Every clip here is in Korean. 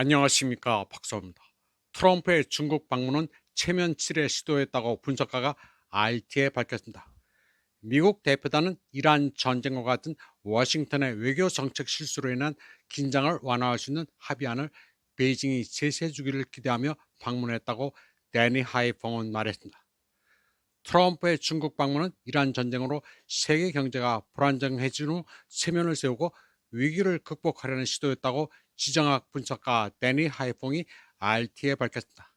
안녕하십니까, 박사입니다. 트럼프의 중국 방문은 체면 칠에 시도했다고 분석가가 RT에 밝혔습니다. 미국 대표단은 이란 전쟁과 같은 워싱턴의 외교 정책 실수로 인한 긴장을 완화할 수 있는 합의안을 베이징이 제시해 주기를 기대하며 방문했다고 데니 하이펑은 말했습니다. 트럼프의 중국 방문은 이란 전쟁으로 세계 경제가 불안정해진 후 체면을 세우고 위기를 극복하려는 시도였다고 지정학 분석가 데니 하이퐁이 RT에 밝혔습니다.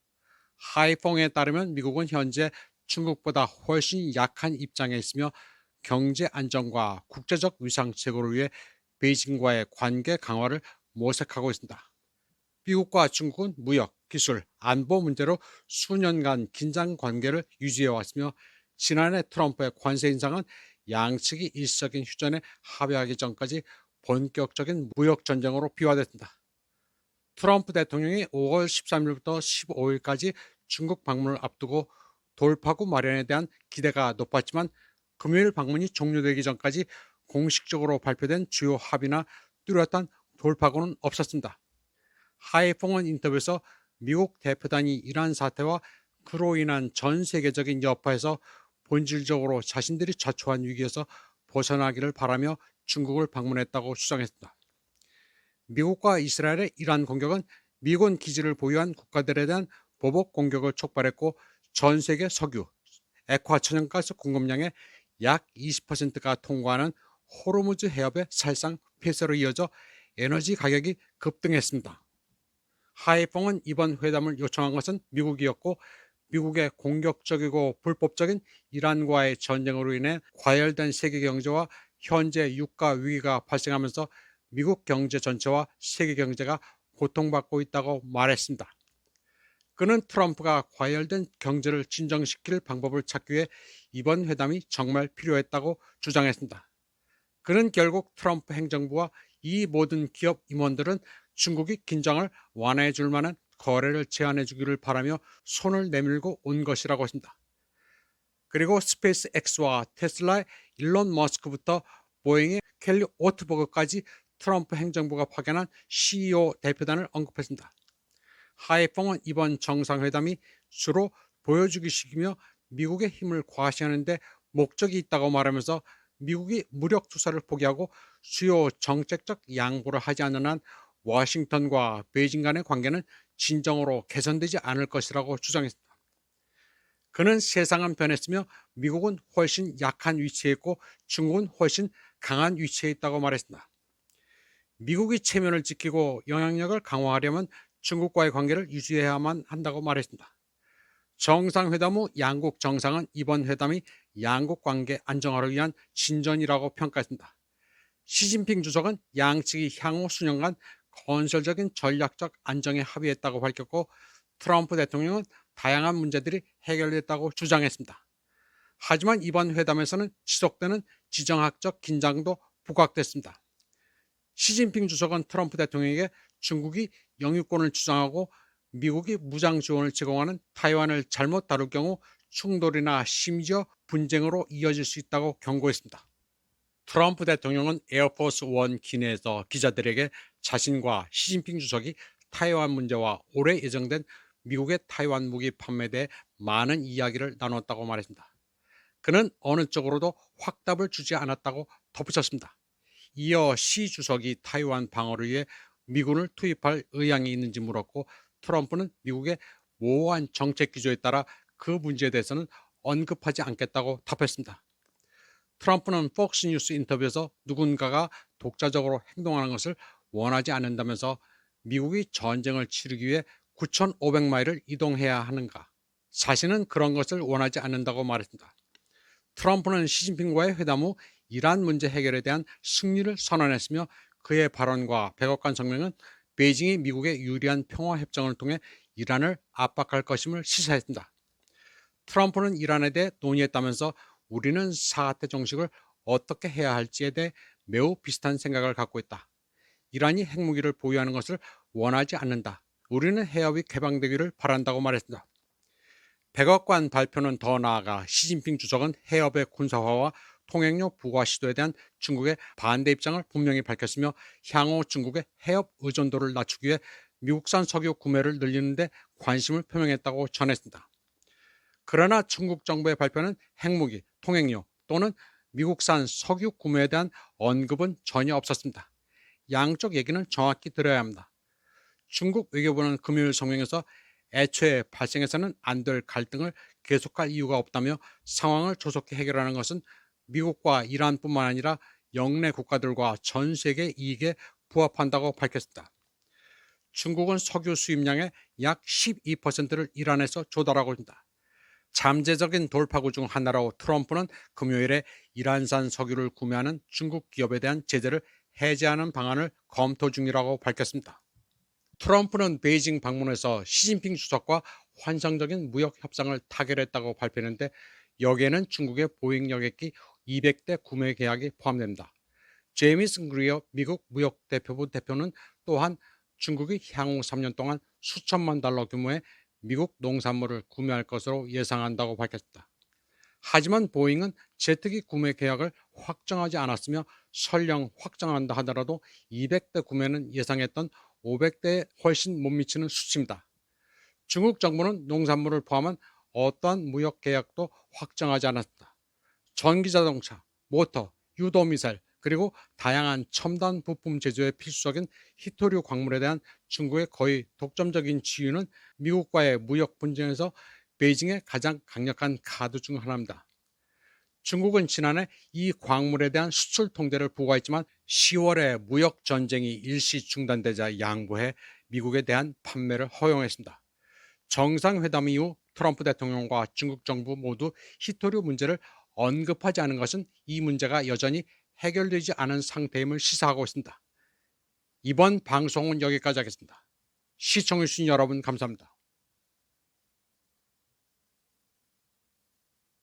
하이퐁에 따르면 미국은 현재 중국보다 훨씬 약한 입장에 있으며 경제 안정과 국제적 위상 제고를 위해 베이징과의 관계 강화를 모색하고 있습니다. 미국과 중국은 무역, 기술, 안보 문제로 수년간 긴장 관계를 유지해 왔으며 지난해 트럼프의 관세 인상은 양측이 일시적인 휴전에 합의하기 전까지 본격적인 무역 전쟁으로 비화됐습니다. 트럼프 대통령이 5월 13일부터 15일까지 중국 방문을 앞두고 돌파구 마련에 대한 기대가 높았지만 금요일 방문이 종료되기 전까지 공식적으로 발표된 주요 합의나 뚜렷한 돌파구는 없었습니다. 하이퐁은 인터뷰에서 미국 대표단이 이란 사태와 그로 인한 전 세계적인 여파에서 본질적으로 자신들이 자초한 위기에서 벗어나기를 바라며 중국을 방문했다고 주장했습니다. 미국과 이스라엘의 이란 공격은 미군 기지를 보유한 국가들에 대한 보복 공격을 촉발했고 전 세계 석유, 액화 천연가스 공급량의 약 20%가 통과하는 호르무즈 해협의 살상 폐쇄로 이어져 에너지 가격이 급등했습니다. 하이펑은 이번 회담을 요청한 것은 미국이었고 미국의 공격적이고 불법적인 이란과의 전쟁으로 인해 과열된 세계 경제와 현재 유가 위기가 발생하면서 미국 경제 전체와 세계 경제가 고통받고 있다고 말했습니다. 그는 트럼프가 과열된 경제를 진정시킬 방법을 찾기 위해 이번 회담이 정말 필요했다고 주장했습니다. 그는 결국 트럼프 행정부와 이 모든 기업 임원들은 중국이 긴장을 완화해 줄 만한 거래를 제안해 주기를 바라며 손을 내밀고 온 것이라고 했습니다. 그리고 스페이스 X와 테슬라의 일론 머스크부터 보잉의 켈리 오트버그까지 트럼프 행정부가 파견한 CEO 대표단을 언급했습니다. 하이펑은 이번 정상회담이 주로 보여주기식이며 미국의 힘을 과시하는 데 목적이 있다고 말하면서 미국이 무력 투사를 포기하고 주요 정책적 양보를 하지 않는 한 워싱턴과 베이징 간의 관계는 진정으로 개선되지 않을 것이라고 주장했습니다. 그는 세상은 변했으며 미국은 훨씬 약한 위치에 있고 중국은 훨씬 강한 위치에 있다고 말했습니다. 미국이 체면을 지키고 영향력을 강화하려면 중국과의 관계를 유지해야만 한다고 말했습니다. 정상회담 후 양국 정상은 이번 회담이 양국 관계 안정화를 위한 진전이라고 평가했습니다. 시진핑 주석은 양측이 향후 수년간 건설적인 전략적 안정에 합의했다고 밝혔고 트럼프 대통령은 다양한 문제들이 해결됐다고 주장했습니다. 하지만 이번 회담에서는 지속되는 지정학적 긴장도 부각됐습니다. 시진핑 주석은 트럼프 대통령에게 중국이 영유권을 주장하고 미국이 무장 지원을 제공하는 타이완을 잘못 다룰 경우 충돌이나 심지어 분쟁으로 이어질 수 있다고 경고했습니다. 트럼프 대통령은 에어포스 원 기내에서 기자들에게 자신과 시진핑 주석이 타이완 문제와 올해 예정된 미국의 타이완 무기 판매에 대해 많은 이야기를 나눴다고 말했습니다. 그는 어느 쪽으로도 확답을 주지 않았다고 덧붙였습니다. 이어 시 주석이 타이완 방어를 위해 미군을 투입할 의향이 있는지 물었고 트럼프는 미국의 모호한 정책 기조에 따라 그 문제에 대해서는 언급하지 않겠다고 답했습니다. 트럼프는 폭스뉴스 인터뷰에서 누군가가 독자적으로 행동하는 것을 원하지 않는다면서 미국이 전쟁을 치르기 위해 9,500마일을 이동해야 하는가? 자신은 그런 것을 원하지 않는다고 말했습니다. 트럼프는 시진핑과의 회담 후 이란 문제 해결에 대한 승리를 선언했으며 그의 발언과 백악관 성명은 베이징이 미국에 유리한 평화 협정을 통해 이란을 압박할 것임을 시사했습니다. 트럼프는 이란에 대해 논의했다면서 우리는 사태 종식을 어떻게 해야 할지에 대해 매우 비슷한 생각을 갖고 있다. 이란이 핵무기를 보유하는 것을 원하지 않는다. 우리는 해협이 개방되기를 바란다고 말했습니다. 백악관 발표는 더 나아가 시진핑 주석은 해협의 군사화와 통행료 부과 시도에 대한 중국의 반대 입장을 분명히 밝혔으며 향후 중국의 해협 의존도를 낮추기 위해 미국산 석유 구매를 늘리는 데 관심을 표명했다고 전했습니다. 그러나 중국 정부의 발표는 핵무기, 통행료 또는 미국산 석유 구매에 대한 언급은 전혀 없었습니다. 양쪽 얘기는 정확히 들어야 합니다. 중국 외교부는 금요일 성명에서 애초에 발생해서는 안 될 갈등을 계속할 이유가 없다며 상황을 조속히 해결하는 것은 미국과 이란뿐만 아니라 영내 국가들과 전 세계 이익에 부합한다고 밝혔습니다. 중국은 석유 수입량의 약 12%를 이란에서 조달하고 있습니다. 잠재적인 돌파구 중 하나로 트럼프는 금요일에 이란산 석유를 구매하는 중국 기업에 대한 제재를 해제하는 방안을 검토 중이라고 밝혔습니다. 트럼프는 베이징 방문해서 시진핑 주석과 환상적인 무역 협상을 타결했다고 발표했는데 여기에는 중국의 보잉 여객기 200대 구매 계약이 포함됩니다. 제이미스 그리어 미국 무역대표부 대표는 또한 중국이 향후 3년 동안 수천만 달러 규모의 미국 농산물을 구매할 것으로 예상한다고 밝혔다. 하지만 보잉은 제트기 구매 계약을 확정하지 않았으며 설령 확정한다 하더라도 200대 구매는 예상했던 500대에 훨씬 못 미치는 수치입니다. 중국 정부는 농산물을 포함한 어떠한 무역 계약도 확정하지 않았다. 전기자동차, 모터, 유도미사일, 그리고 다양한 첨단 부품 제조에 필수적인 히토류 광물에 대한 중국의 거의 독점적인 지위는 미국과의 무역 분쟁에서 베이징의 가장 강력한 카드 중 하나입니다. 중국은 지난해 이 광물에 대한 수출 통제를 부과했지만 10월에 무역 전쟁이 일시 중단되자 양보해 미국에 대한 판매를 허용했습니다. 정상회담 이후 트럼프 대통령과 중국 정부 모두 히토류 문제를 언급하지 않은 것은 이 문제가 여전히 해결되지 않은 상태임을 시사하고 있습니다. 이번 방송은 여기까지 하겠습니다. 시청해주신 여러분 감사합니다.